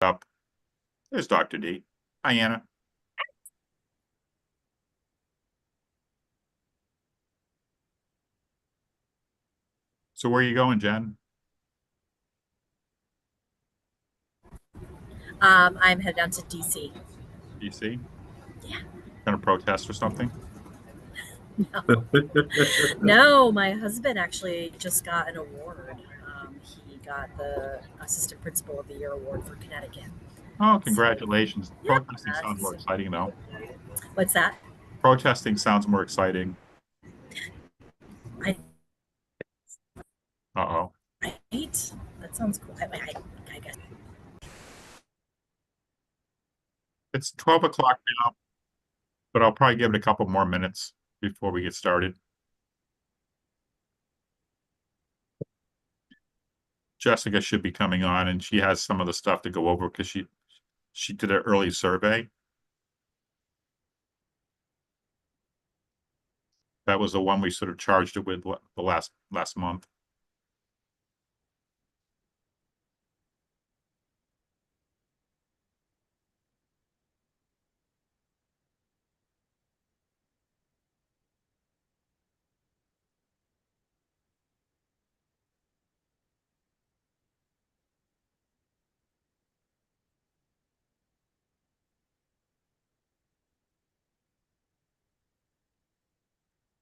up. There's Dr. D. Hi, Anna. So where are you going, Jen? I'm headed down to DC. DC? Yeah. Gonna protest or something? No, no, my husband actually just got an award. He got the Assistant Principal of the Year award for Connecticut. Oh, So, congratulations. yeah. Protesting sounds more exciting, though. What's that? Protesting sounds more exciting. I Uh-oh. Right? That sounds cool. I guess. It's 12 o'clock now, but I'll probably give it a couple more minutes before we get started. Jessica should be coming on, and she has some of the stuff to go over because she did an early survey. That was the one we sort of charged it with the last month.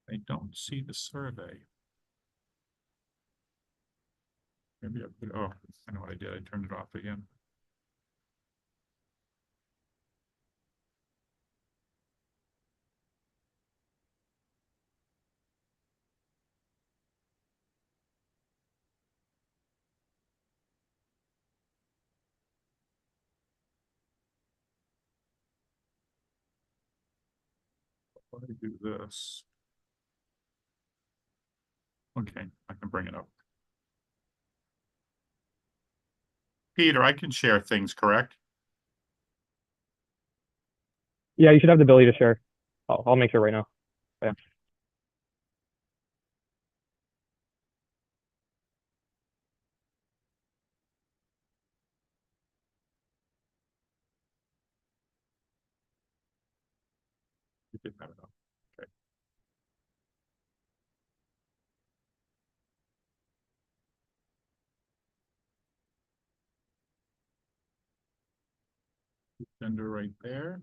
I don't see the survey. Maybe I put, oh, I know what I did. I turned it off again. Why do I do this? Okay, I can bring it up. Peter, I can share things, correct? Yeah, you should have the ability to share. I'll make sure right now. Yeah. You didn't have it up. Okay. Gender right there.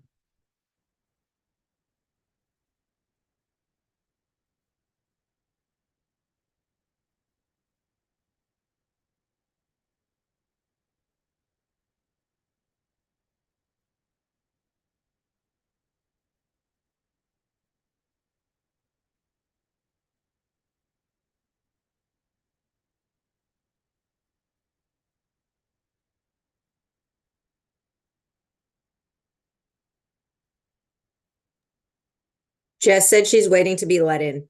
Jess said she's waiting to be let in.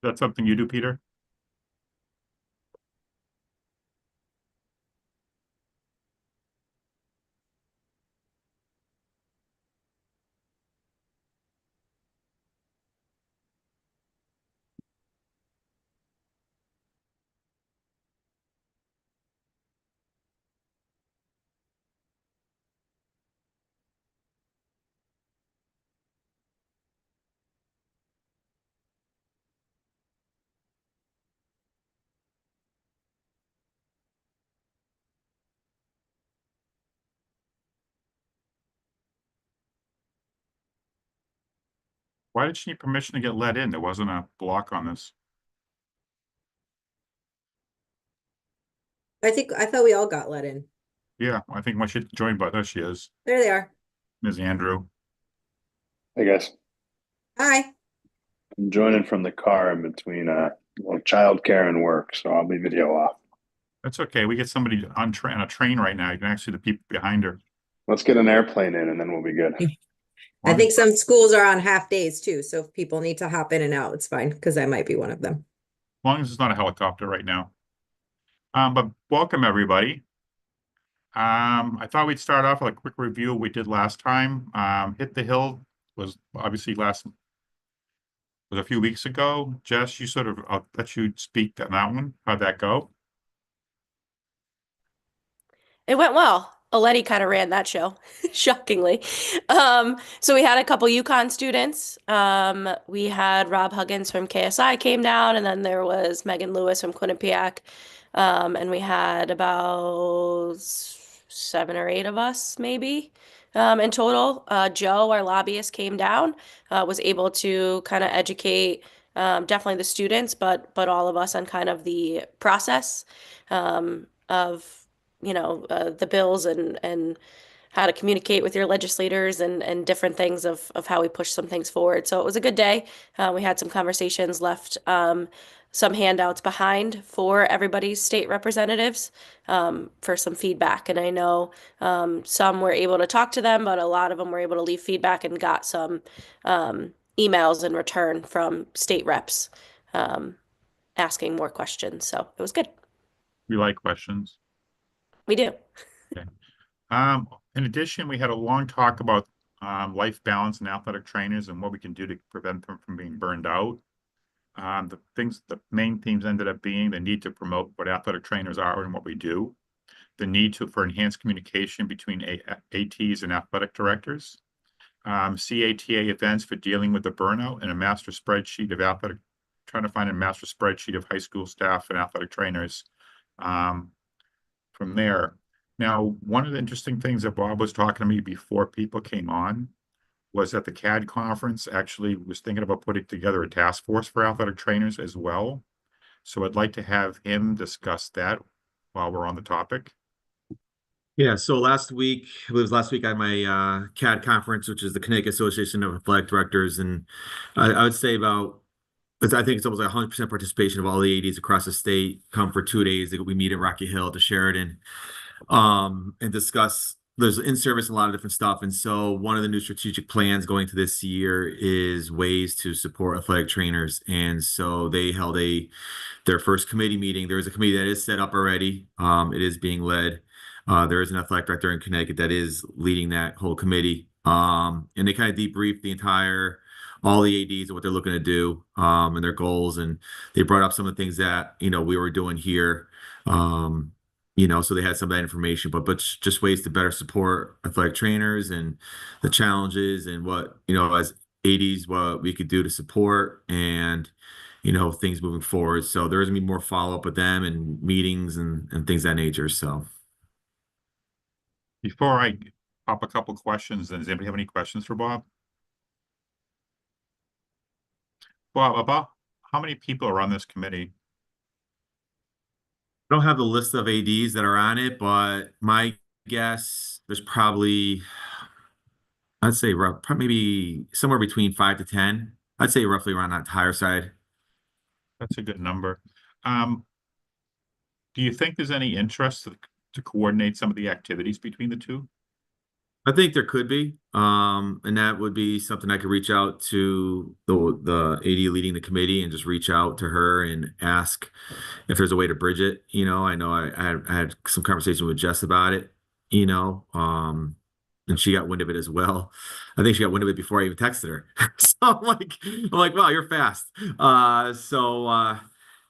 That's something you do, Peter? Why did she need permission to get let in? There wasn't a block on this. I thought we all got let in. Yeah, I think when she joined, but there she is, There they are. Ms. Andrew. I guess Hi. I'm joining from the car in between childcare and work, so I'll be video off. That's okay. We get somebody on a train right now. You can actually see the people behind her. Let's get an airplane in and then we'll be good. I think some schools are on half days too, so if people need to hop in and out, it's fine because I might be one of them. As long as it's not a helicopter right now. But welcome everybody. I thought we'd start off with a quick review of what we did last time. Hit the Hill was obviously was a few weeks ago. Jess, you sort of, I'll let you speak on that one. How'd that go? It went well. Aletti kind of ran that show, shockingly. So we had a couple UConn students. We had Rob Huggins from KSI came down, and then there was Megan Lewis from Quinnipiac. And we had about 7 or 8 of us, maybe, in total. Joe, our lobbyist, came down, was able to kind of educate definitely the students, but all of us on kind of the process of the bills and how to communicate with your legislators and different things of how we push some things forward. So it was a good day. We had some conversations, left some handouts behind for everybody's state representatives for some feedback. And I know some were able to talk to them, but a lot of them were able to leave feedback and got some emails in return from state reps asking more questions. So it was good. We like questions. We do. In addition, we had a long talk about life balance and athletic trainers and what we can do to prevent them from being burned out. The main themes ended up being the need to promote what athletic trainers are and what we do, the need for enhanced communication between ATs and athletic directors, CATA events for dealing with the burnout, and trying to find a master spreadsheet of high school staff and athletic trainers from there. Now, one of the interesting things that Bob was talking to me before people came on was that the CAD conference actually was thinking about putting together a task force for athletic trainers as well. So I'd like to have him discuss that while we're on the topic. Yeah, so last week, it was last week at my CAD conference, which is the Connecticut Association of Athletic Directors, and I would say I think it's almost like 100% participation of all the ADs across the state come for 2 days. We meet at Rocky Hill to Sheridan and discuss. There's in service a lot of different stuff, and so one of the new strategic plans going to this year is ways to support athletic trainers. And so they held their first committee meeting. There is a committee that is set up already. It is being led. There is an athletic director in Connecticut that is leading that whole committee. And they kind of debriefed all the ADs and what they're looking to do and their goals. And they brought up some of the things that, we were doing here. So they had some of that information, but just ways to better support athletic trainers and the challenges and what, as ADs, what we could do to support and, things moving forward. So there is gonna be more follow-up with them and meetings and things of that nature. So. Before I pop a couple questions, does anybody have any questions for Bob? Bob, about how many people are on this committee? I don't have the list of ADs that are on it, but my guess there's probably, I'd say maybe somewhere between 5 to 10. I'd say roughly around that higher side. That's a good number. Do you think there's any interest to coordinate some of the activities between the two? I think there could be, and that would be something I could reach out to the AD leading the committee and just reach out to her and ask if there's a way to bridge it. I know I had some conversation with Jess about it, and she got wind of it as well. I think she got wind of it before I even texted her. So I'm like, wow, you're fast.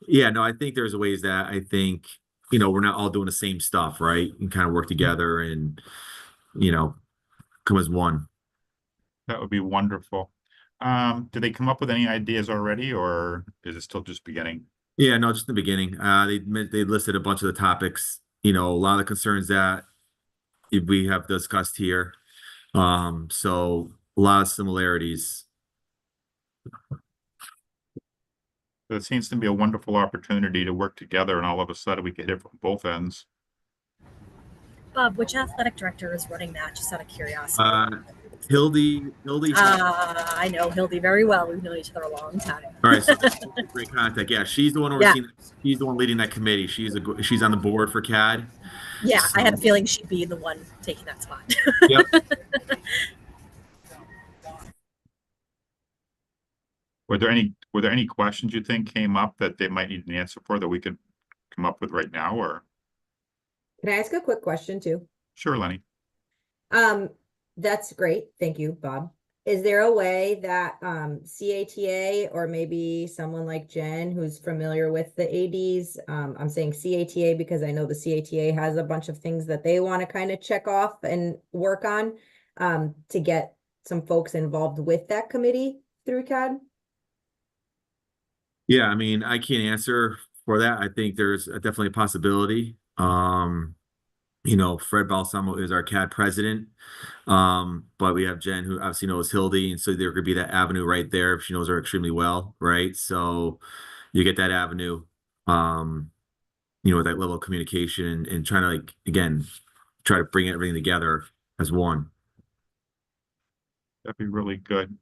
Yeah, no, I think there's ways that I think, we're not all doing the same stuff, right? And kind of work together and, come as one. That would be wonderful. Did they come up with any ideas already, or is it still just beginning? Yeah, no, just in the beginning. They listed a bunch of the topics, a lot of the concerns that we have discussed here. So a lot of similarities. It seems to be a wonderful opportunity to work together, and all of a sudden we can hit from both ends. Bob, which athletic director is running that? Just out of curiosity. Hildy. I know Hildy very well. We've known each other a long time. All right, so great contact. Yeah, she's the one overseeing. Yeah. She's the one leading that committee. She's on the board for CAD. Yeah, so. I had a feeling she'd be the one taking that spot. Yep. Were there any questions you think came up that they might need an answer for that we could come up with right now, or? Can I ask a quick question too? Sure, Lenny. That's great. Thank you, Bob. Is there a way that CATA or maybe someone like Jen who's familiar with the ADs, I'm saying CATA because I know the CATA has a bunch of things that they want to kind of check off and work on to get some folks involved with that committee through CAD? Yeah, I mean, I can't answer for that. I think there's definitely a possibility. Fred Balsamo is our CAD president. But we have Jen who obviously knows Hildy, and so there could be that avenue right there if she knows her extremely well, right? So you get that avenue, with that level of communication and trying to again try to bring everything together as one. That'd be really good.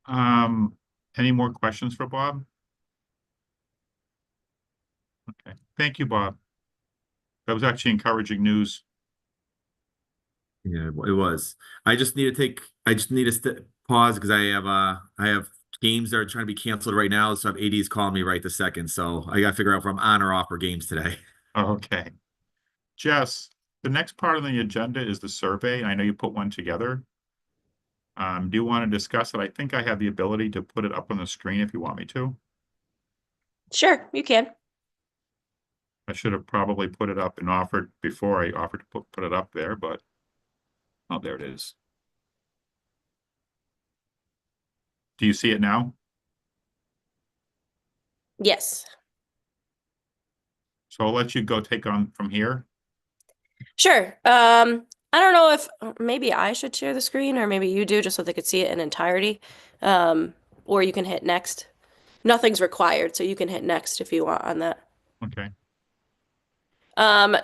Any more questions for Bob? Okay, thank you, Bob. That was actually encouraging news. Yeah, it was. I just need to pause because I have games that are trying to be canceled right now. So I have ADs calling me right this second. So I gotta figure out if I'm on or off for games today. Okay. Jess, the next part of the agenda is the survey. I know you put one together. Do you want to discuss it? I think I have the ability to put it up on the screen if you want me to. Sure, you can. I should have probably put it up and offered before I offered to put it up there, but oh, there it is. Do you see it now? Yes. So I'll let you go take on from here. Sure. I don't know if maybe I should share the screen or maybe you do just so they could see it in entirety. Or you can hit next. Nothing's required, so you can hit next if you want on that. Okay.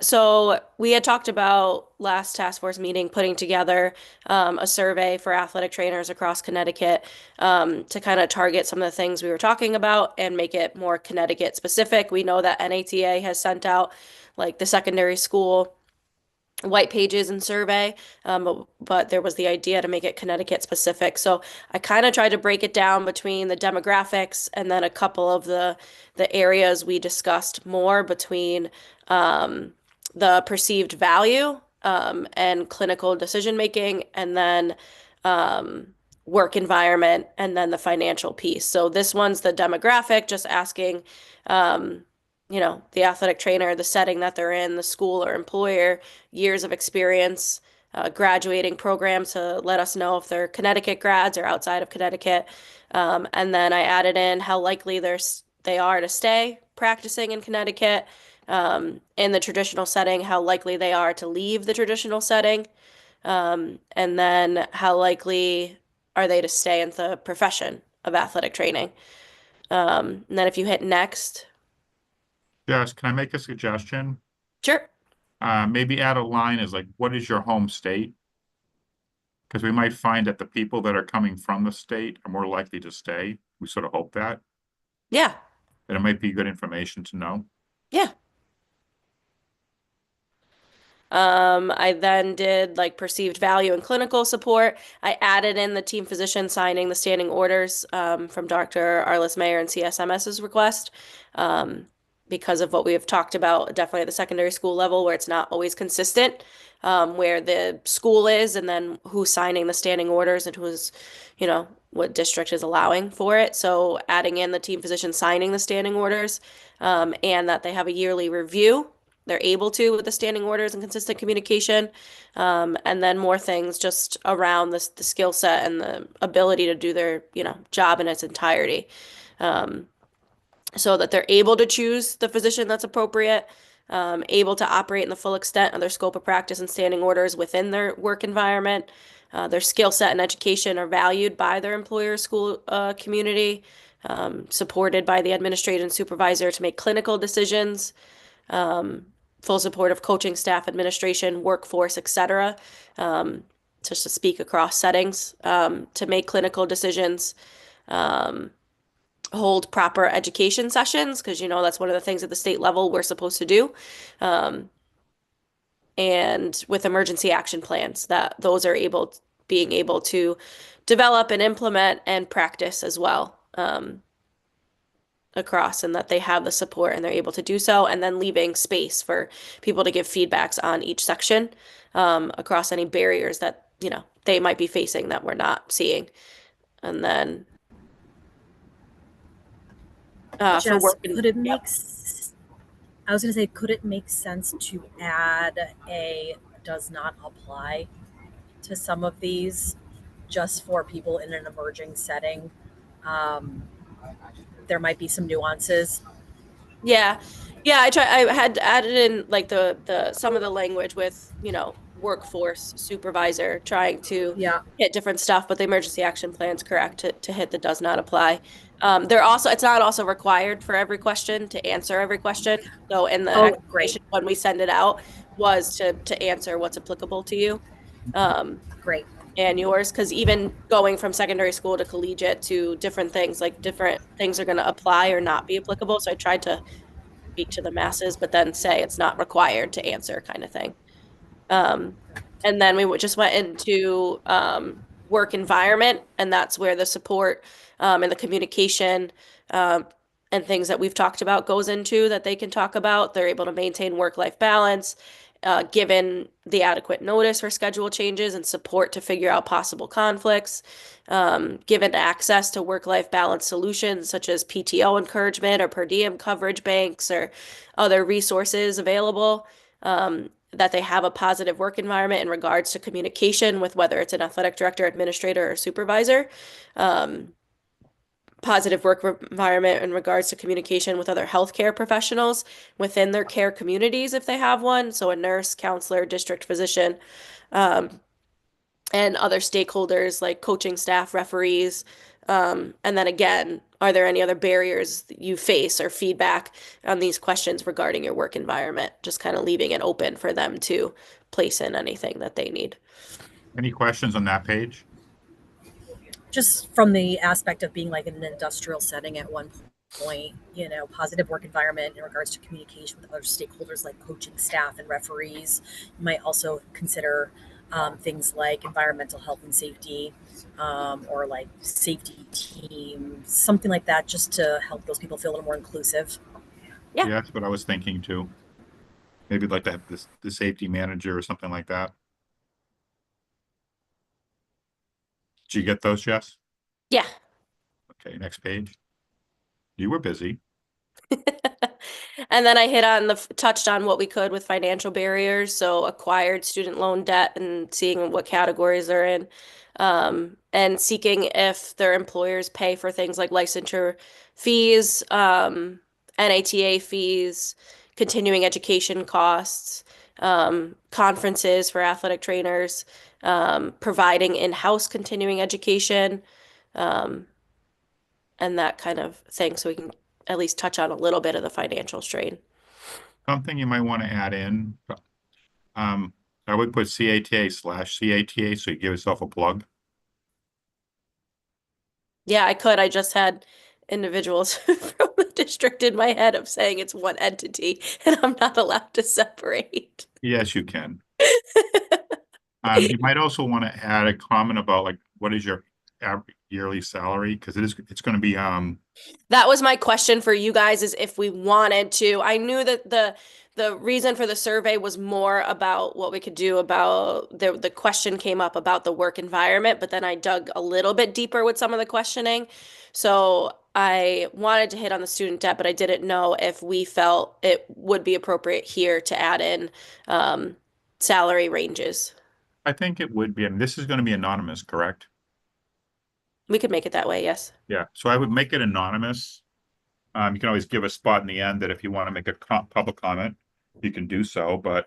So we had talked about last task force meeting putting together a survey for athletic trainers across Connecticut to kind of target some of the things we were talking about and make it more Connecticut specific. We know that NATA has sent out like the secondary school white pages and survey, but there was the idea to make it Connecticut specific. So I kind of tried to break it down between the demographics and then a couple of the areas we discussed more between the perceived value and clinical decision making, and then work environment, and then the financial piece. So this one's the demographic, just asking the athletic trainer, the setting that they're in, the school or employer, years of experience, graduating program to let us know if they're Connecticut grads or outside of Connecticut. And then I added in how likely they are to stay practicing in Connecticut, in the traditional setting, how likely they are to leave the traditional setting, and then how likely are they to stay in the profession of athletic training. And then if you hit next. Jess, can I make a suggestion? Sure. Maybe add a line as like, what is your home state? Because we might find that the people that are coming from the state are more likely to stay. We sort of hope that. Yeah. And it might be good information to know. Yeah. I then did like perceived value and clinical support. I added in the team physician signing the standing orders from Dr. Arliss Mayer and CSMS's request. Because of what we have talked about, definitely at the secondary school level, where it's not always consistent, where the school is and then who's signing the standing orders and who's, what district is allowing for it. So adding in the team physician signing the standing orders, and that they have a yearly review. They're able to with the standing orders and consistent communication, and then more things just around the skill set and the ability to do their, job in its entirety. So that they're able to choose the physician that's appropriate, able to operate in the full extent of their scope of practice and standing orders within their work environment. Their skill set and education are valued by their employer school community, supported by the administrator and supervisor to make clinical decisions, full support of coaching staff, administration, workforce, etc., just to speak across settings, to make clinical decisions, hold proper education sessions, because that's one of the things at the state level we're supposed to do, and with emergency action plans, that those are being able to develop and implement and practice as well, across, and that they have the support and they're able to do so, and then leaving space for people to give feedbacks on each section, across any barriers that you know, they might be facing that we're not seeing. And then for Jess, work, could it yep. I was going to say, could it make sense to add a does not apply to some of these just for people in an emerging setting? There might be some nuances. Yeah. Yeah, I had added in like the some of the language with, you know, workforce supervisor trying to Yeah. hit different stuff, but the emergency action plan's correct to hit the does not apply. They're also it's not also required for every question to answer every question. So in the Oh, great. explanation when we send it out was to answer what's applicable to you. Great. And yours, because even going from secondary school to collegiate to different things, like different things are going to apply or not be applicable. So I tried to speak to the masses, but then say it's not required to answer kind of thing. And then we just went into work environment, and that's where the support and the communication and things that we've talked about goes into that they can talk about. They're able to maintain work-life balance, given the adequate notice for schedule changes and support to figure out possible conflicts, given access to work-life balance solutions such as PTO encouragement or per diem coverage banks or other resources available. That they have a positive work environment in regards to communication with whether it's an athletic director, administrator, or supervisor. Positive work environment in regards to communication with other healthcare professionals within their care communities if they have one. So a nurse, counselor, district physician, and other stakeholders like coaching staff, referees. And then again, are there any other barriers that you face or feedback on these questions regarding your work environment? Just kind of leaving it open for them to place in anything that they need. Any questions on that page? Just from the aspect of being like in an industrial setting at one point, you know, positive work environment in regards to communication with other stakeholders like coaching staff and referees. You might also consider things like environmental health and safety, or like safety team, something like that, just to help those people feel a little more inclusive. Yeah. Yeah, that's what I was thinking too. Maybe like to have the safety manager or something like that. Did you get those, Jess? Yeah. Okay, next page. You were busy. And then I touched on what we could with financial barriers, so acquired student loan debt and seeing what categories they're in, and seeking if their employers pay for things like licensure fees, NATA fees, continuing education costs, conferences for athletic trainers, providing in-house continuing education, and that kind of thing, so we can at least touch on a little bit of the financial strain. Something you might want to add in. I would put CATA/CATA, so you give yourself a plug. Yeah, I could. I just had individuals from the district in my head of saying it's one entity and I'm not allowed to separate. Yes, you can. You might also want to add a comment about like, what is your average yearly salary? Because it's going to be, That was my question for you guys, is if we wanted to. I knew that the reason for the survey was more about what we could do about the question came up about the work environment, but then I dug a little bit deeper with some of the questioning. So I wanted to hit on the student debt, but I didn't know if we felt it would be appropriate here to add in salary ranges. I think it would be, I mean, this is going to be anonymous, correct? We could make it that way, yes. Yeah, so I would make it anonymous. You can always give a spot in the end that if you want to make a public comment, you can do so, but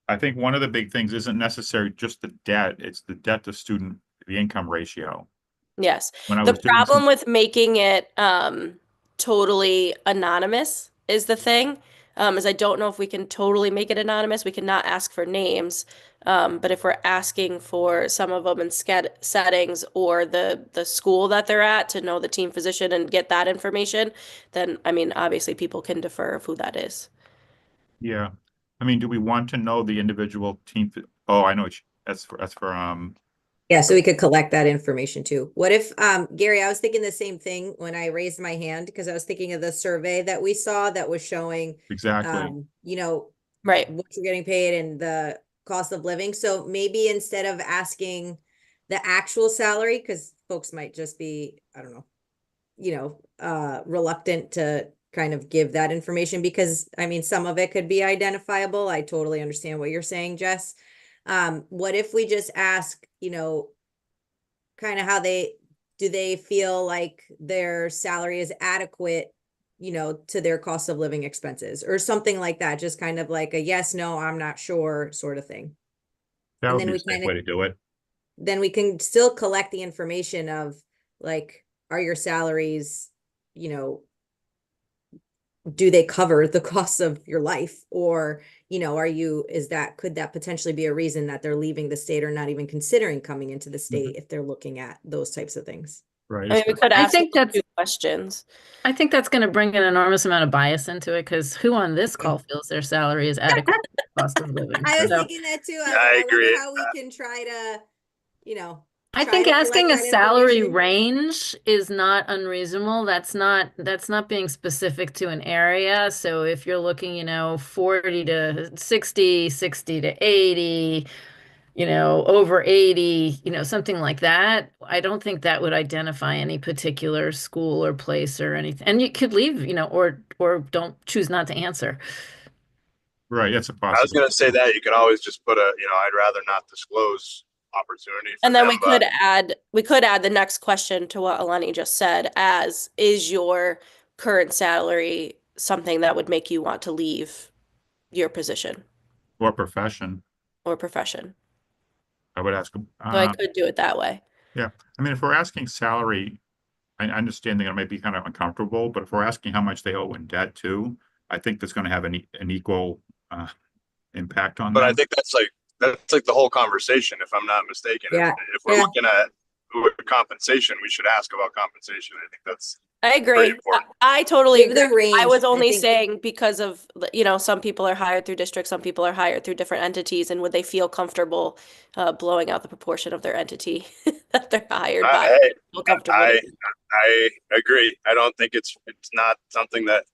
I think one of the big things isn't necessarily just the debt, it's the debt to student, the income ratio. Yes. When I The was doing problem some, with making it totally anonymous is the thing. Is I don't know if we can totally make it anonymous. We cannot ask for names. But if we're asking for some of them in settings or the school that they're at to know the team physician and get that information, then I mean, obviously people can defer of who that is. yeah, I mean, do we want to know the individual team? Oh, I know, that's for, Yeah, so we could collect that information too. What if, Gary, I was thinking the same thing when I raised my hand, because I was thinking of the survey that we saw that was showing, exactly. you know, Right. what you're getting paid and the cost of living. So maybe instead of asking the actual salary, because folks might just be, I don't know, reluctant to kind of give that information, because I mean, some of it could be identifiable. I totally understand what you're saying, Jess. What if we just ask, kind of how do they feel like their salary is adequate, to their cost of living expenses or something like that? Just kind of like a yes, no, I'm not sure sort of thing. That And would then be a we safe kinda- way to do it. Then we can still collect the information of like, are your salaries, do they cover the costs of your life? Or, could that potentially be a reason that they're leaving the state or not even considering coming into the state if they're looking at those types of things? Right. I mean, we could I ask think those that's- two questions. I think that's going to bring an enormous amount of bias into it, because who on this call feels their salary is adequate to the cost of living? I was So thinking that too. I was I like, I agree. wonder how we can try to, I try think to asking a collect that salary information. range is not unreasonable. That's not being specific to an area. So if you're looking, 40 to 60, 60 to 80, over 80, something like that. I don't think that would identify any particular school or place or anything. And you could leave, or don't choose not to answer. Right, that's a I was possibility. going to say that you can always just put I'd rather not disclose opportunity. And then them, we could add the next question to what Eleni just said, as is your current salary something that would make you want to leave your position Or profession. or profession? I would ask. So I could do it that way. Yeah, I mean, if we're asking salary, I understand they're gonna be kind of uncomfortable, but if we're asking how much they owe in debt too, I think that's gonna have an equal impact on But I them. think that's like the whole conversation, if I'm not mistaken. Yeah, If we're yeah. looking at compensation, we should ask about compensation. I think that's I very agree. important. I totally Give the agree. I range. was I only think- saying because of, some people are hired through districts, some people are hired through different entities, and would they feel comfortable blowing out the proportion of their entity that they're hired by? Hey, Feel comfortable I to- I agree. I don't think it's not something that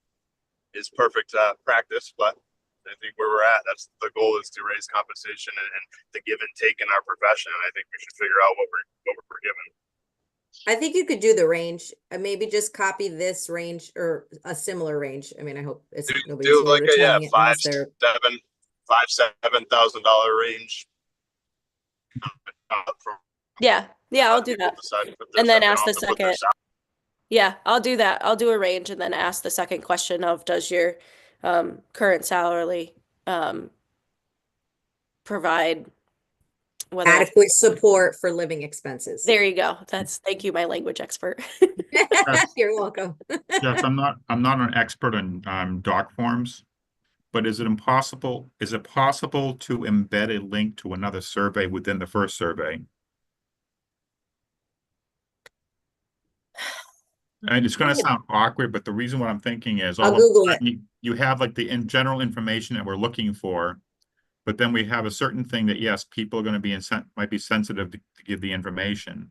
is perfect practice, but I think where we're at, that's the goal, is to raise compensation and the give and take in our profession. And I think we should figure out what we're given. I think you could do the range and maybe just copy this range or a similar range. I mean, I hope it's nobody's Do like a overturning it unless they're $7,000 range. Yeah, I'll do that. And then ask the second. Yeah, I'll do that. I'll do a range and then ask the second question of, does your current salary provide whether adequate support for living expenses. there you go. Thank you, my language expert. You're welcome. Yes, I'm not an expert in doc forms, but is it possible to embed a link to another survey within the first survey? And it's gonna sound awkward, but the reason what I'm thinking is I'll Google it. you have like the in general information that we're looking for, but then we have a certain thing that, yes, people are gonna be might be sensitive to give the information.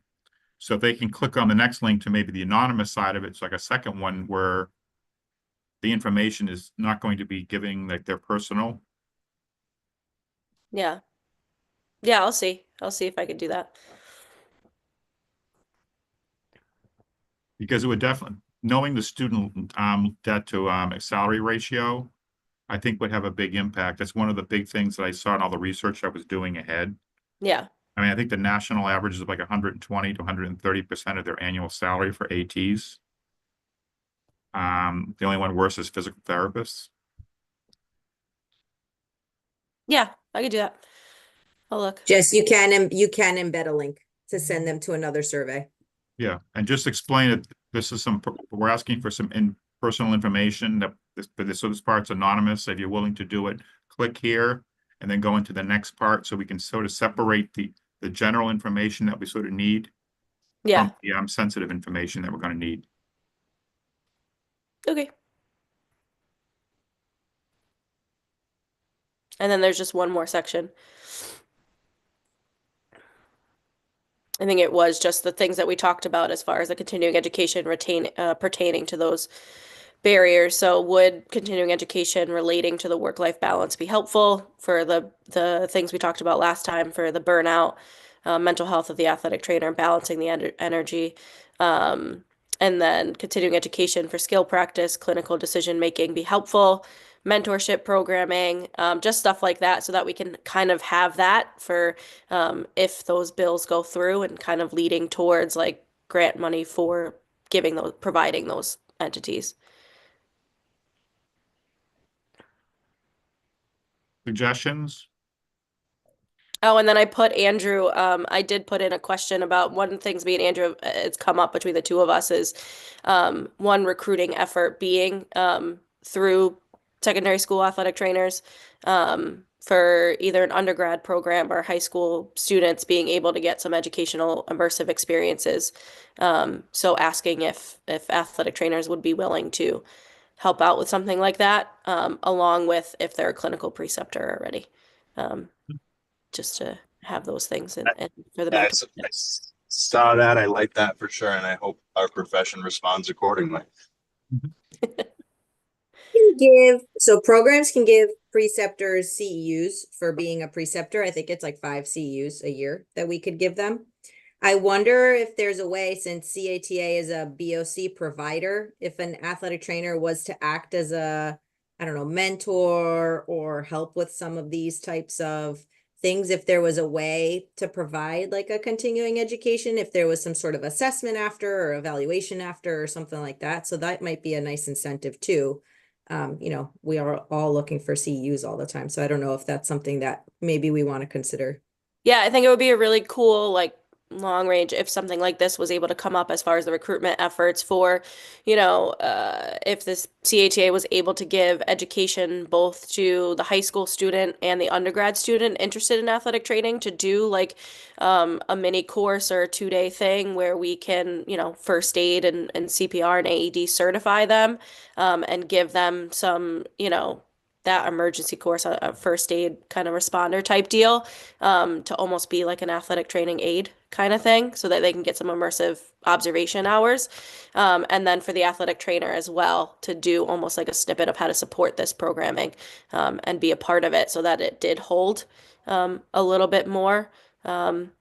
So if they can click on the next link to maybe the anonymous side of it, it's like a second one where the information is not going to be giving like their personal. Yeah. Yeah, I'll see. I'll see if I could do that. Because it would definitely, knowing the student debt to salary ratio, I think would have a big impact. That's one of the big things that I saw in all the research I was doing ahead. Yeah. I mean, I think the national average is like 120 to 130% of their annual salary for ATs. The only one worse is physical therapists. Yeah, I could do that. I'll look. Jess, you can embed a link to send them to another survey. Yeah, and just explain it. This is we're asking for some personal information that this part's anonymous. If you're willing to do it, click here and then go into the next part so we can sort of separate the general information that we sort of need. Yeah. From the sensitive information that we're going to need. Okay. And then there's just one more section. I think it was just the things that we talked about as far as the continuing education pertaining to those barriers. So would continuing education relating to the work-life balance be helpful for the things we talked about last time for the burnout, mental health of the athletic trainer, balancing the energy, and then continuing education for skill practice, clinical decision making be helpful, mentorship programming, just stuff like that, so that we can kind of have that for if those bills go through and kind of leading towards like grant money for providing those entities. Suggestions? Oh, and then I put Andrew, I did put in a question about one of the things me and Andrew, it's come up between the two of us is one recruiting effort being through secondary school athletic trainers for either an undergrad program or high school students being able to get some educational immersive experiences. So asking if athletic trainers would be willing to help out with something like that, along with if they're a clinical preceptor already. Just to have those things and for the Yeah, mental. I saw that. I like that for sure, and I hope our profession responds accordingly. So programs can give preceptors CEUs for being a preceptor. I think it's like 5 CEUs a year that we could give them. I wonder if there's a way, since CATA is a BOC provider, if an athletic trainer was to act as a, I don't know, mentor or help with some of these types of things, if there was a way to provide like a continuing education, if there was some sort of assessment after or evaluation after or something like that. So that might be a nice incentive too. We are all looking for CEUs all the time. So I don't know if that's something that maybe we want to consider. Yeah, I think it would be a really cool, like, long range if something like this was able to come up as far as the recruitment efforts for, if this CATA was able to give education both to the high school student and the undergrad student interested in athletic training to do like a mini course or a 2-day thing where we can, first aid and CPR and AED certify them and give them some, that emergency course, a first aid kind of responder type deal, to almost be like an athletic training aid kind of thing so that they can get some immersive observation hours. And then for the athletic trainer as well to do almost like a snippet of how to support this programming and be a part of it so that it did hold a little bit more and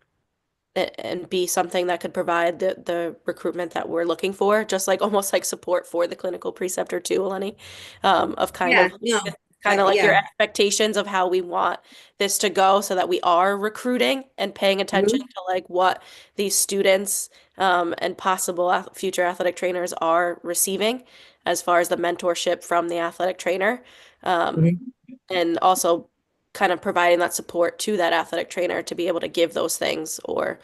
be something that could provide the recruitment that we're looking for, just like almost like support for the clinical preceptor too, Lenny, of kind of like your expectations of how we want this to go so that we are recruiting and paying attention to like what these students and possible future athletic trainers are receiving as far as the mentorship from the athletic trainer. And also kind of providing that support to that athletic trainer to be able to give those things or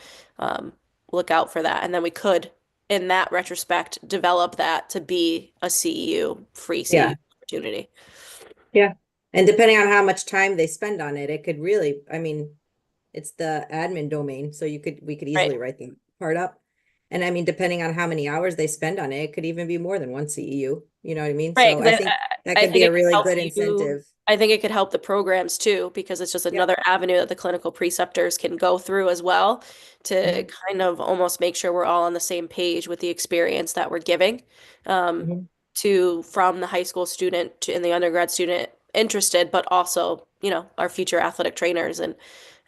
look out for that. And then we could, in that retrospect, develop that to be a CEU, free CEU opportunity. Yeah. And depending on how much time they spend on it, it could really, I mean, it's the admin domain. So we could easily write the part up. And I mean, depending on how many hours they spend on it, it could even be more than one CEU. You know what I mean? Right. So I think that could be a really good incentive. I think it could help the programs too, because it's just another avenue that the clinical preceptors can go through as well to kind of almost make sure we're all on the same page with the experience that we're giving from the high school student and the undergrad student interested, but also, our future athletic trainers and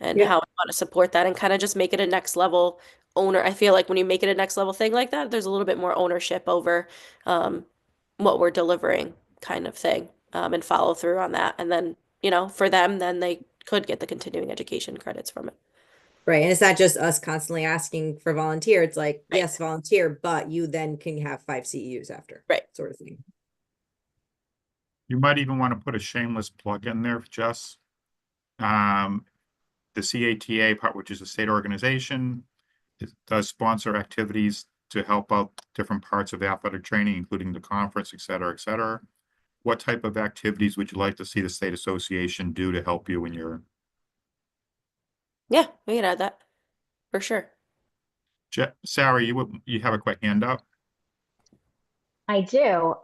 how we want to support that and kind of just make it a next level owner. I feel like when you make it a next level thing like that, there's a little bit more ownership over what we're delivering kind of thing. And follow through on that. And then, for them, then they could get the continuing education credits from it. Right. And it's not just us constantly asking for volunteer. It's like, yes, volunteer, but you then can have 5 CEUs after. Right. Sort of thing. You might even want to put a shameless plug in there, Jess. The CATA part, which is a state organization, it does sponsor activities to help out different parts of athletic training, including the conference, et cetera, et cetera. What type of activities would you like to see the state association do to help you in your? Yeah, we can add that for sure. Sarah, you have a quick hand up? I do.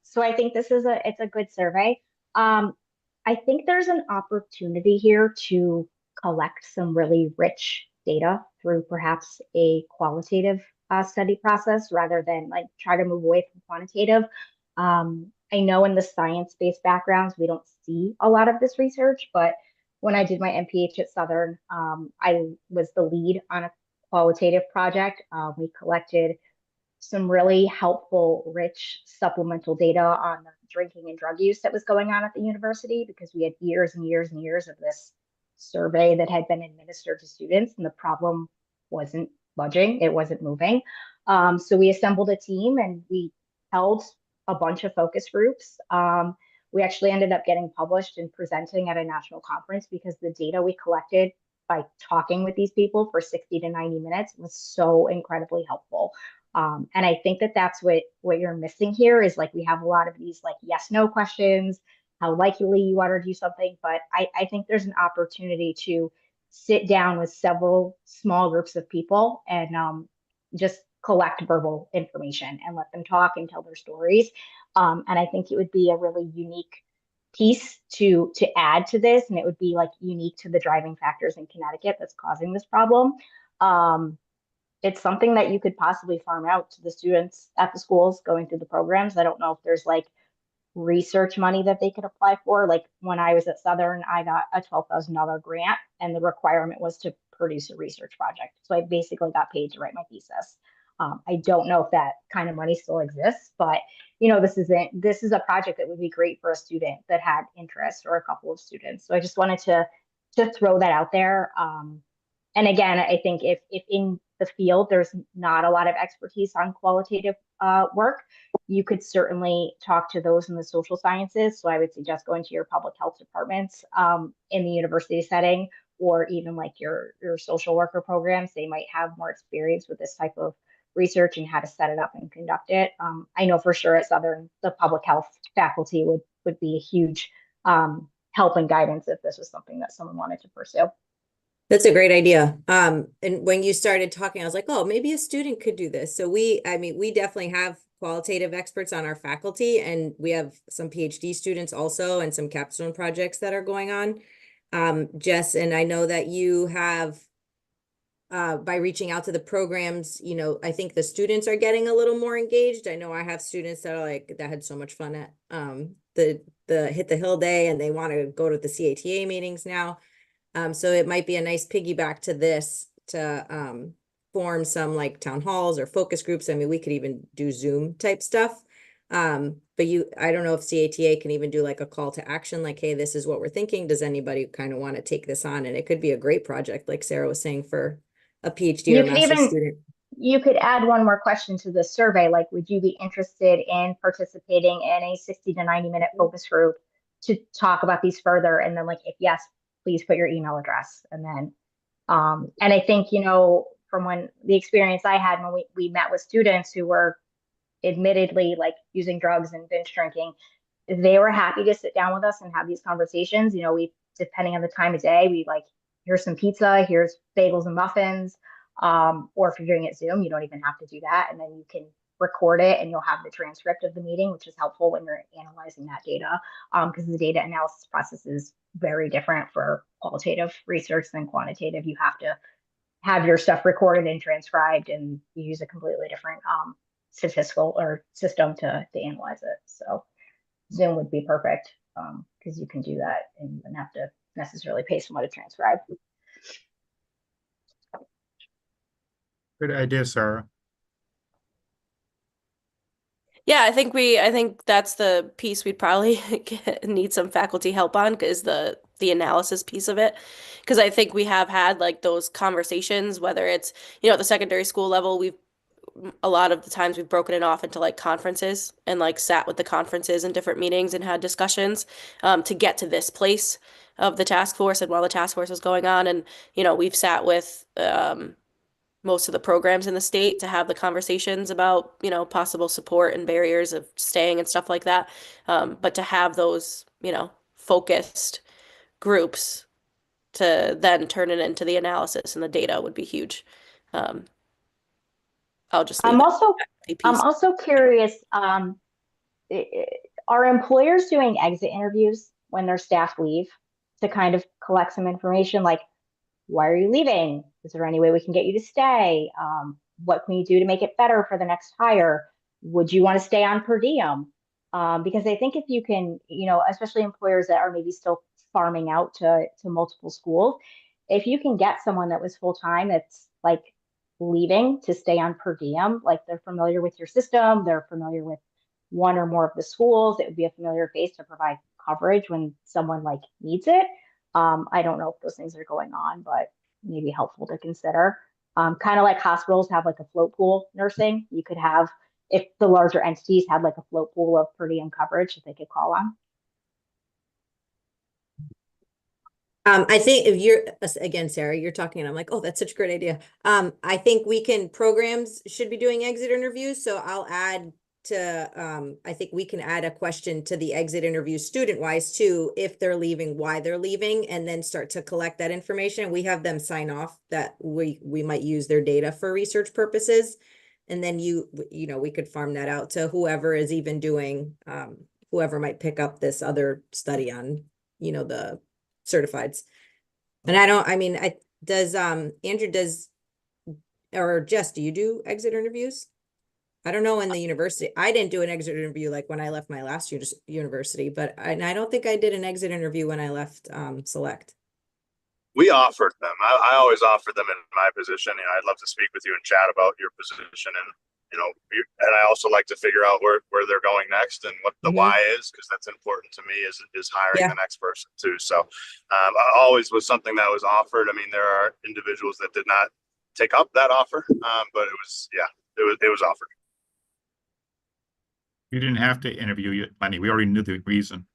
So I think it's a good survey. I think there's an opportunity here to collect some really rich data through perhaps a qualitative study process rather than like try to move away from quantitative. I know in the science-based backgrounds, we don't see a lot of this research, but when I did my MPH at Southern, I was the lead on a qualitative project. We collected some really helpful, rich supplemental data on the drinking and drug use that was going on at the university, because we had years and years and years of this survey that had been administered to students, and the problem wasn't budging, it wasn't moving. So we assembled a team and we held a bunch of focus groups. We actually ended up getting published and presenting at a national conference because the data we collected by talking with these people for 60 to 90 minutes was so incredibly helpful. And I think that that's what you're missing here is like we have a lot of these like yes no questions, how likely you are to do something, but I think there's an opportunity to sit down with several small groups of people and just collect verbal information and let them talk and tell their stories. And I think it would be a really unique piece to add to this, and it would be like unique to the driving factors in Connecticut that's causing this problem. It's something that you could possibly farm out to the students at the schools going through the programs. I don't know if there's like research money that they could apply for. Like when I was at Southern, I got a $12,000 grant and the requirement was to produce a research project. So I basically got paid to write my thesis. I don't know if that kind of money still exists, but this is a project that would be great for a student that had interest or a couple of students. So I just wanted to throw that out there. And again, I think if in the field there's not a lot of expertise on qualitative work, you could certainly talk to those in the social sciences. So I would suggest going to your public health departments in the university setting, or even like your social worker programs. They might have more experience with this type of research and how to set it up and conduct it. I know for sure at Southern, the public health faculty would be a huge help and guidance if this was something that someone wanted to pursue. That's a great idea. And when you started talking, I was like, oh, maybe a student could do this. So we definitely have qualitative experts on our faculty, and we have some PhD students also and some capstone projects that are going on. Jess, and I know that you have, by reaching out to the programs, I think the students are getting a little more engaged. I know I have students that are like, that had so much fun at the Hit the Hill Day, and they want to go to the CATA meetings now. So it might be a nice piggyback to this to form some like town halls or focus groups. I mean, we could even do Zoom type stuff. But I don't know if CATA can even do like a call to action, like, hey, this is what we're thinking. Does anybody kind of want to take this on? And it could be a great project, like Sarah was saying, for a PhD or master's student. You could add one more question to the survey. Like, would you be interested in participating in a 60 to 90 minute focus group to talk about these further? And then like, if yes, please put your email address. And then, and I think, from when the experience I had when we met with students who were admittedly like using drugs and binge drinking, they were happy to sit down with us and have these conversations. We, depending on the time of day, we like, here's some pizza, here's bagels and muffins. Or if you're doing it Zoom, you don't even have to do that. And then you can record it and you'll have the transcript of the meeting, which is helpful when you're analyzing that data. Because the data analysis process is very different for qualitative research than quantitative. You have to have your stuff recorded and transcribed, and you use a completely different statistical or system to analyze it. So Zoom would be perfect because you can do that and you don't have to necessarily pay someone to transcribe. Good idea, Sarah. Yeah, I think that's the piece we'd probably need some faculty help on, is the analysis piece of it. Because I think we have had like those conversations, whether it's, at the secondary school level, a lot of the times we've broken it off into like conferences and like sat with the conferences and different meetings and had discussions to get to this place of the task force and while the task force was going on. And, we've sat with most of the programs in the state to have the conversations about, possible support and barriers of staying and stuff like that. But to have those, focused groups to then turn it into the analysis and the data would be huge. I'll just leave I'm that also curious, are employers doing exit interviews when their staff leave to kind of collect some information, like, why are you leaving? Is there any way we can get you to stay? What can you do to make it better for the next hire? Would you want to stay on per diem? Because I think if you can, especially employers that are maybe still farming out to multiple schools, if you can get someone that was full time that's like leaving to stay on per diem, like they're familiar with your system, they're familiar with one or more of the schools, it would be a familiar face to provide coverage when someone like needs it. I don't know if those things are going on, but maybe helpful to consider. Kind of like hospitals have like a float pool nursing, you could have, if the larger entities had like a float pool of per diem coverage that they could call on. I think if you're, again, Sarah, you're talking and I'm like, oh, that's such a great idea. I think programs should be doing exit interviews. So I'll add to, I think we can add a question to the exit interview student wise too, if they're leaving, why they're leaving, and then start to collect that information. We have them sign off that we might use their data for research purposes. And then we could farm that out to whoever is even doing, whoever might pick up this other study on, the certifieds. And Andrew or Jess, do you do exit interviews? I don't know in the university. I didn't do an exit interview like when I left my last university, but I don't think I did an exit interview when I left Select. We offered them. I always offered them in my position. I'd love to speak with you and chat about your position, and and I also like to figure out where they're going next and what the why is, because that's important to me is hiring the next person too. So always was something that was offered. I mean, there are individuals that did not take up that offer, but it was offered. You didn't have to interview you, Lenny. We already knew the reason.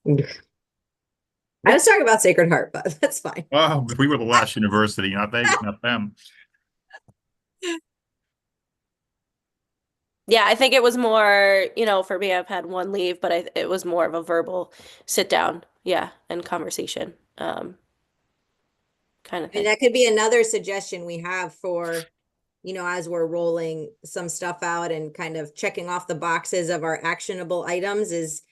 I was talking about Sacred Heart, but that's fine. Well, we were the last university, not them. Yeah, I think it was more, for me, I've had one leave, but it was more of a verbal sit down, and conversation, kind of thing. And that could be another suggestion we have for, as we're rolling some stuff out and kind of checking off the boxes of our actionable items is,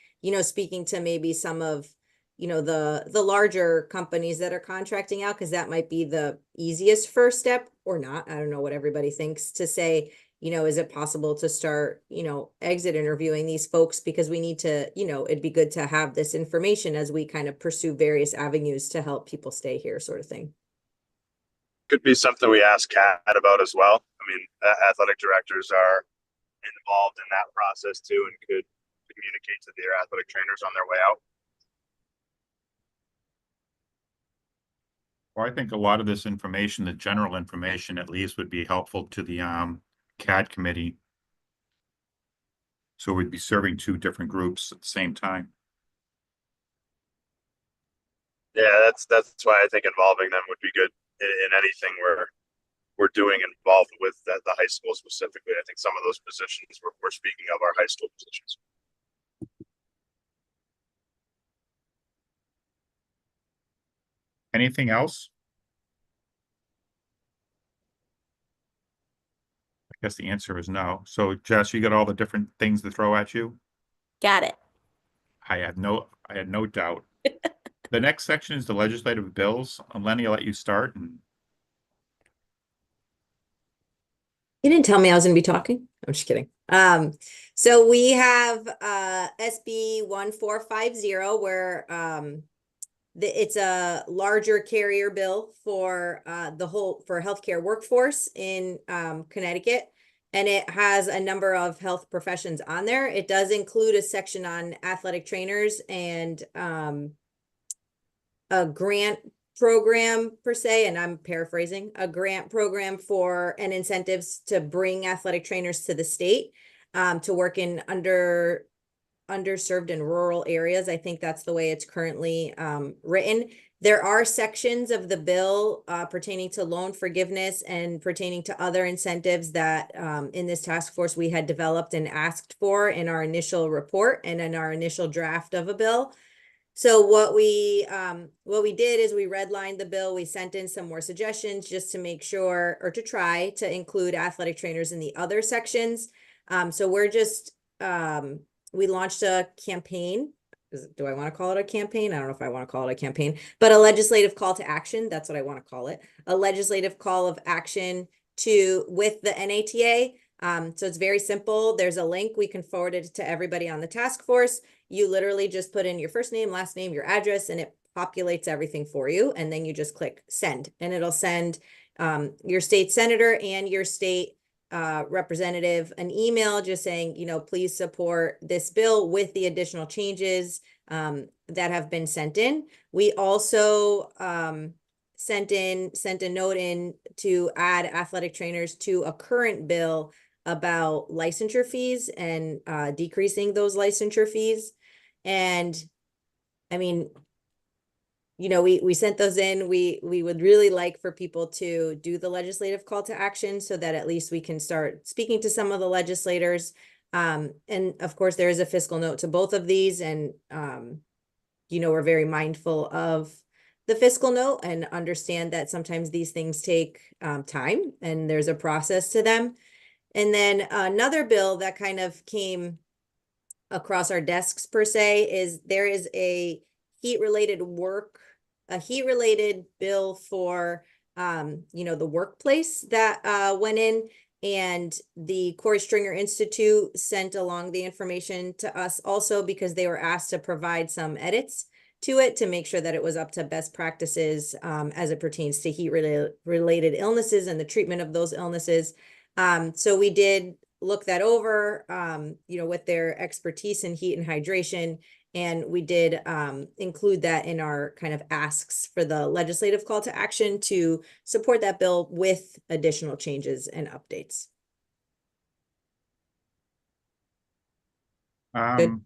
speaking to maybe some of, the larger companies that are contracting out, because that might be the easiest first step or not. I don't know what everybody thinks, to say, is it possible to start, exit interviewing these folks, because we need to, it'd be good to have this information as we kind of pursue various avenues to help people stay here, sort of thing. Could be something we ask Kat about as well. I mean, athletic directors are involved in that process too, and could communicate to their athletic trainers on their way out. Well, I think a lot of this information, the general information at least, would be helpful to the CAD committee. So we'd be serving two different groups at the same time. Yeah, that's why I think involving them would be good in anything we're doing involved with the high school specifically. I think some of those positions we're speaking of are high school positions. Anything else? I guess the answer is no. So Jess, you got all the different things to throw at you? Got it. I had no doubt. The next section is the legislative bills. Lenny, I'll let you start. And you didn't tell me I was going to be talking. I'm just kidding. So we have SB 1450, where it's a larger carrier bill for for healthcare workforce in Connecticut, and it has a number of health professions on there. It does include a section on athletic trainers and a grant program per se, and I'm paraphrasing, a grant program for and incentives to bring athletic trainers to the state to work in underserved and rural areas. I think that's the way it's currently written. There are sections of the bill pertaining to loan forgiveness and pertaining to other incentives that in this task force we had developed and asked for in our initial report and in our initial draft of a bill. So what we did is we redlined the bill. We sent in some more suggestions just to make sure, or to try to include athletic trainers in the other sections. So we're just we launched a campaign. Do I want to call it a campaign? I don't know if I want to call it a campaign, but a legislative call to action. That's what I want to call it. A legislative call of action with the NATA So it's very simple. There's a link. We can forward it to everybody on the task force. You literally just put in your first name, last name, your address, and it populates everything for you. And then you just click send, and it'll send your state senator and your state representative an email just saying, you know, please support this bill with the additional changes that have been sent in. We also sent a note in to add athletic trainers to a current bill about licensure fees and decreasing those licensure fees. And I mean, you know, we sent those in. We would really like for people to do the legislative call to action so that at least we can start speaking to some of the legislators. And of course, there is a fiscal note to both of these. And, you know, we're very mindful of the fiscal note and understand that sometimes these things take time and there's a process to them. And then another bill that kind of came across our desks per se is there is a heat-related bill for, you know, the workplace that went in, and the Corey Stringer Institute sent along the information to us also because they were asked to provide some edits to it to make sure that it was up to best practices as it pertains to heat-related illnesses and the treatment of those illnesses. So we did look that over, you know, with their expertise in heat and hydration. And we did include that in our kind of asks for the legislative call to action to support that bill with additional changes and updates. Good.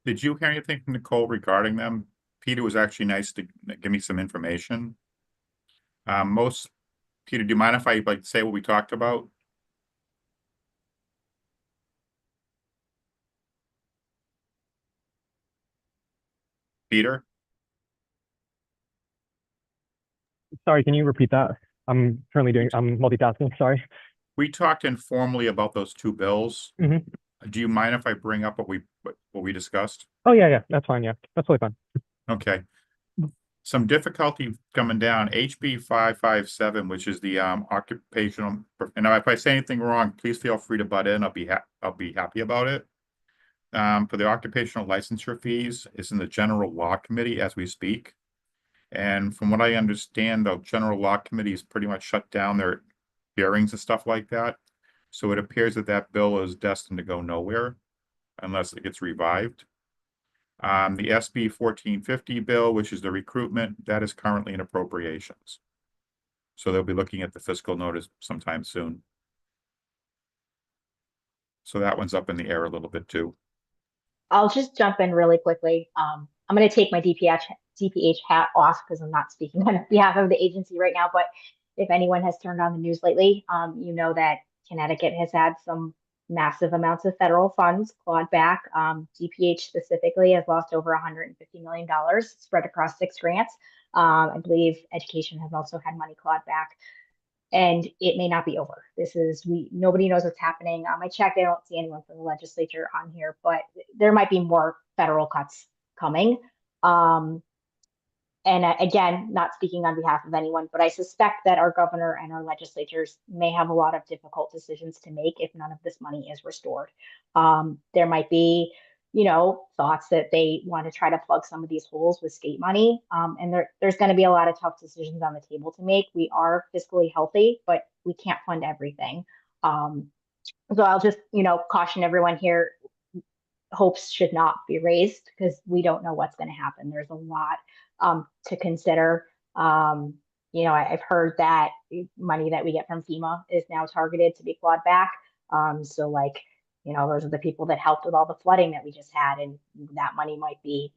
Did you hear anything from Nicole regarding them? Peter was actually nice to give me some information. Peter, do you mind if I like say what we talked about? Peter? Sorry, can you repeat that? I'm multitasking, sorry. We talked informally about those two bills. Mhm. Do you mind if I bring up what we discussed? Oh, yeah, that's fine. Yeah, that's totally fine. Okay. Some difficulty coming down, HB 557, which is the occupational, and if I say anything wrong, please feel free to butt in. I'll be happy about it. For the occupational licensure fees is in the General Law Committee as we speak. And from what I understand, the General Law Committee is pretty much shut down their hearings and stuff like that. So it appears that that bill is destined to go nowhere unless it gets revived. The SB 1450 bill, which is the recruitment, that is currently in appropriations. So they'll be looking at the fiscal notice sometime soon. So that one's up in the air a little bit too. I'll just jump in really quickly. I'm going to take my DPH hat off because I'm not speaking on behalf of the agency right now. But if anyone has turned on the news lately, you know that Connecticut has had some massive amounts of federal funds clawed back. DPH specifically has lost over $150 million spread across 6 grants. I believe education has also had money clawed back. And it may not be over. Nobody knows what's happening. I checked, I don't see anyone from the legislature on here, but there might be more federal cuts coming. And again, not speaking on behalf of anyone, but I suspect that our governor and our legislatures may have a lot of difficult decisions to make if none of this money is restored. There might be, you know, thoughts that they want to try to plug some of these holes with state money. And there's going to be a lot of tough decisions on the table to make. We are fiscally healthy, but we can't fund everything. So I'll just, you know, caution everyone here, hopes should not be raised because we don't know what's going to happen. There's a lot to consider. You know, I've heard that money that we get from FEMA is now targeted to be clawed back. So like, you know, those are the people that helped with all the flooding that we just had, and that money might be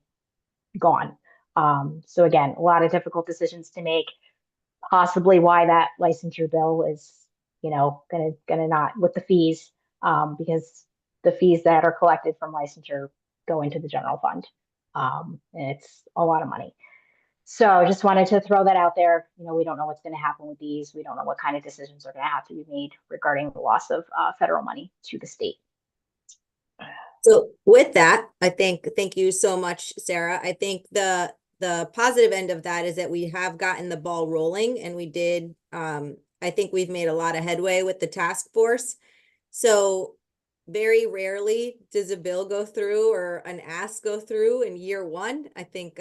gone. So again, a lot of difficult decisions to make, possibly why that licensure bill is, you know, gonna not with the fees, because the fees that are collected from licensure go into the general fund. And it's a lot of money. So I just wanted to throw that out there. You know, we don't know what's going to happen with these. We don't know what kind of decisions are going to have to be made regarding the loss of federal money to the state. So with that, thank you so much, Sarah. I think the positive end of that is that we have gotten the ball rolling, and we did I think we've made a lot of headway with the task force. So very rarely does a bill go through or an ask go through in year one. I think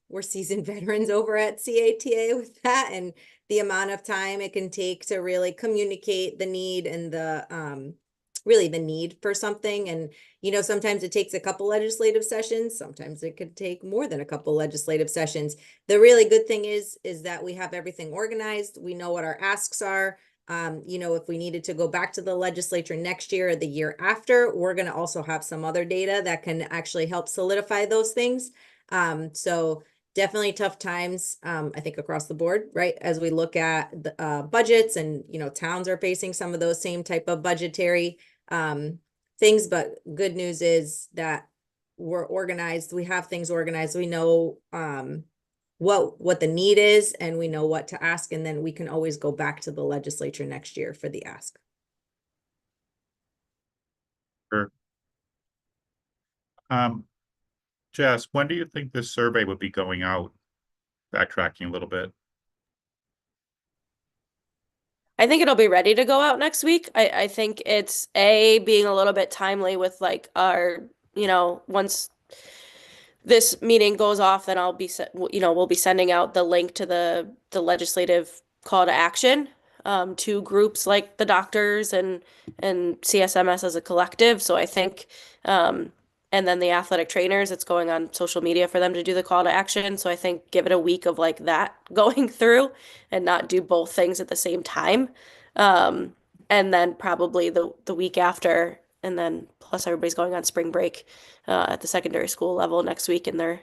we're seasoned veterans over at CATA with that, and the amount of time it can take to really communicate the need and the really the need for something. And sometimes it takes a couple legislative sessions, sometimes it could take more than a couple legislative sessions. The really good thing is that we have everything organized. We know what our asks are. If we needed to go back to the legislature next year or the year after, we're going to also have some other data that can actually help solidify those things. So definitely tough times, I think, across the board, right? As we look at the budgets and, towns are facing some of those same type of budgetary things. But good news is that we're organized. We have things organized. We know what the need is, and we know what to ask, and then we can always go back to the legislature next year for the ask. Sure. Jess, when do you think this survey would be going out? Backtracking a little bit. I think it'll be ready to go out next week. I think it's being a little bit timely with like our, once this meeting goes off, then I'll be, we'll be sending out the link to the legislative call to action to groups like the doctors and CSMS as a collective. So I think, and then the athletic trainers, it's going on social media for them to do the call to action. So I think give it a week of like that going through and not do both things at the same time. And then probably the week after, and then plus everybody's going on spring break at the secondary school level next week, and they're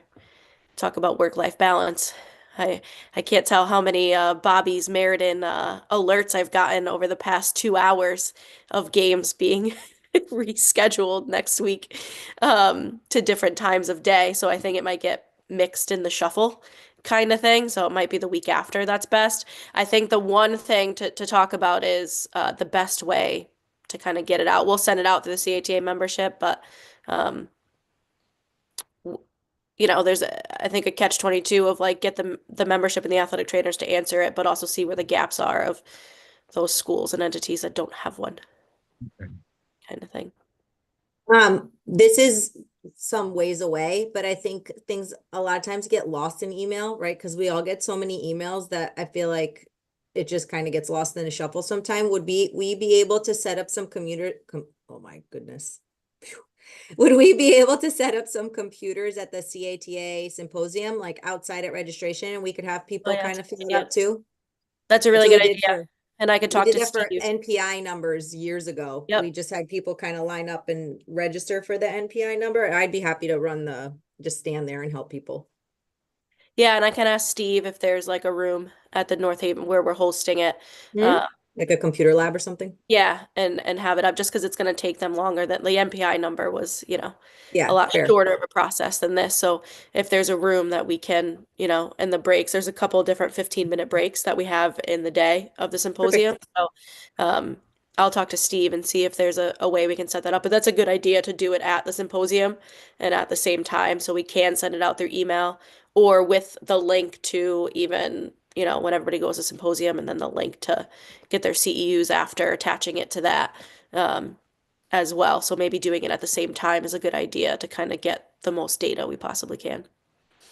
talk about work-life balance. I can't tell how many Bobby's Meriden alerts I've gotten over the past 2 hours of games being rescheduled next week to different times of day. So I think it might get mixed in the shuffle kind of thing. So it might be the week after that's best. I think the one thing to talk about is the best way to kind of get it out. We'll send it out through the CATA membership, but there's I think a catch-22 of like get the membership and the athletic trainers to answer it, but also see where the gaps are of those schools and entities that don't have one. Okay. Kind of thing. This is some ways away, but I think things a lot of times get lost in email, right? Because we all get so many emails that I feel like it just kind of gets lost in the shuffle sometime. Would we be able to set up some oh my goodness. Phew. Would we be able to set up some computers at the CATA symposium, like outside at registration, and we could have people kind of fill it up too? That's a really good idea. And I could talk to that for Steve. NPI numbers years ago. Yep. We just had people kind of line up and register for the NPI number. I'd be happy to just stand there and help people. Yeah, and I can ask Steve if there's like a room at the North Haven where we're hosting it. Like a computer lab or something. Yeah, and have it up just because it's going to take them longer. That the MPI number was, Yeah, a lot fair. shorter of a process than this. So if there's a room that we can, in the breaks, there's a couple of different 15-minute breaks that we have in the day of the symposium. So I'll talk to Steve and see if there's a way we can set that up. But that's a good idea to do it at the symposium and at the same time, so we can send it out through email or with the link to even, when everybody goes to symposium, and then the link to get their CEUs after, attaching it to that as well. So maybe doing it at the same time is a good idea to kind of get the most data we possibly can.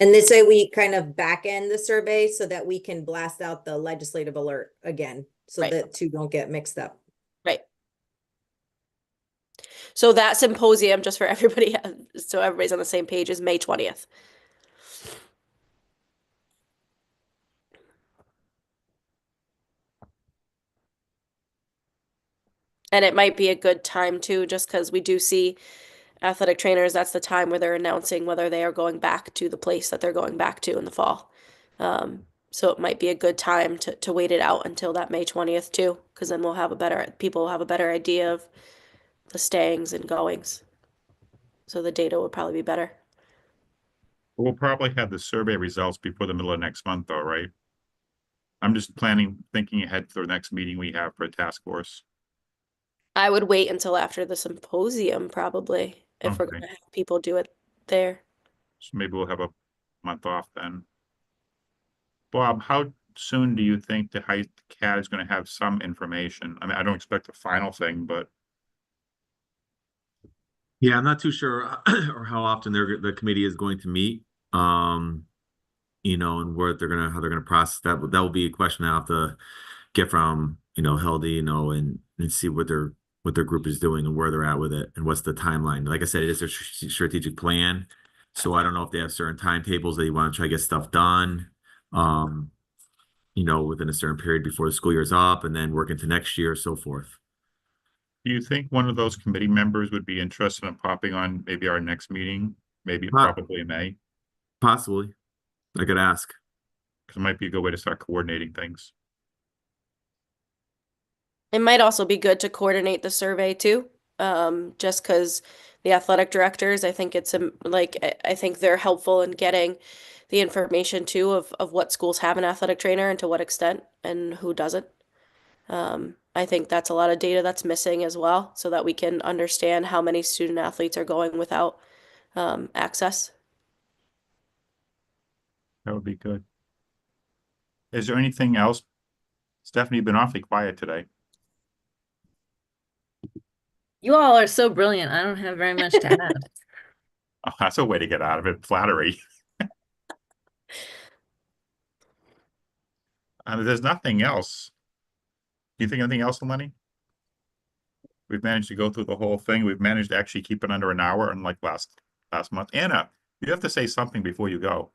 And this way we kind of back end the survey so that we can blast out the legislative alert again, so Right. that two don't get mixed up. Right. So that symposium, just for everybody, so everybody's on the same page, is May 20th. And it might be a good time too, just because we do see athletic trainers, that's the time where they're announcing whether they are going back to the place that they're going back to in the fall. So it might be a good time to wait it out until that May 20th too, because then people will have a better idea of the stayings and goings. So the data would probably be better. We'll probably have the survey results before the middle of next month though, right? I'm just thinking ahead for the next meeting we have for a task force. I would wait until after the symposium probably, if we're Okay. going to have people do it there. So maybe we'll have a month off then. Bob, how soon do you think the high CAD is going to have some information? I mean, I don't expect the final thing, but Yeah, I'm not too sure or how often the committee is going to meet. You know, and how they're gonna process that. But that will be a question I have to get from, Hildy, and see what their group is doing and where they're at with it and what's the timeline. Like I said, it is a strategic plan. So I don't know if they have certain timetables that you want to try to get stuff done. Within a certain period before the school year is up and then work into next year, so forth. do you think one of those committee members would be interested in popping on maybe our next meeting? Maybe probably in May, Possibly. I could ask. because it might be a good way to start coordinating things. It might also be good to coordinate the survey too, just because the athletic directors, I think I think they're helpful in getting the information too of what schools have an athletic trainer and to what extent and who doesn't. I think that's a lot of data that's missing as well, so that we can understand how many student athletes are going without access. That would be good. Is there anything else? Stephanie, you've been awfully quiet today. You all are so brilliant. I don't have very much to add. Oh, that's a way to get out of it. Flattery. There's nothing else. Do you think anything else, Lenny? We've managed to go through the whole thing. We've managed to actually keep it under an hour, unlike last month. Anna, you have to say something before you go.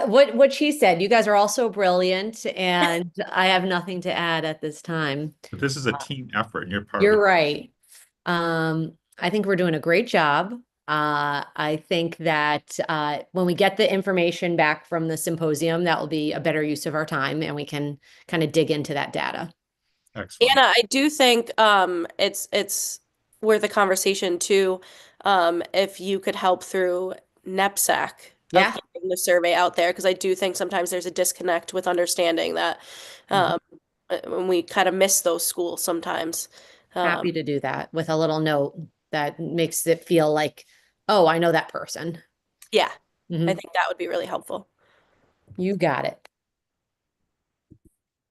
What she said, you guys are all so brilliant, and I have nothing to add at this time. But this is a team effort, and you're part of You're it. right. I think we're doing a great job. I think that when we get the information back from the symposium, that will be a better use of our time, and we can kind of dig into that data. Excellent. Anna, I do think it's worth a conversation too, if you could help through NEPSAC. Yeah. Of getting the survey out there, because I do think sometimes there's a disconnect with understanding that when we kind of miss those schools sometimes. Happy to do that with a little note that makes it feel like, oh, I know that person. Yeah, Mhm. I think that would be really helpful. You got it.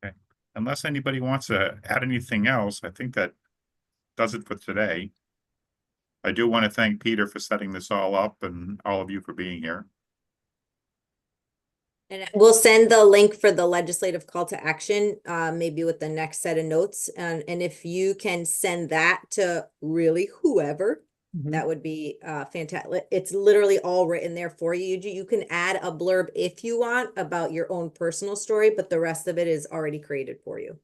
Okay. Unless anybody wants to add anything else, I think that does it for today. I do want to thank Peter for setting this all up and all of you for being here. And we'll send the link for the legislative call to action, maybe with the next set of notes. And if you can send that to really whoever, that would be fantastic. It's literally all written there for you. You can add a blurb if you want about your own personal story, but the rest of it is already created for you.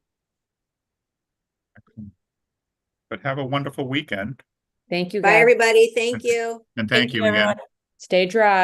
But have a wonderful weekend. Thank you, Bye, guys. everybody. Thank you. And thank you again. everyone. Stay dry.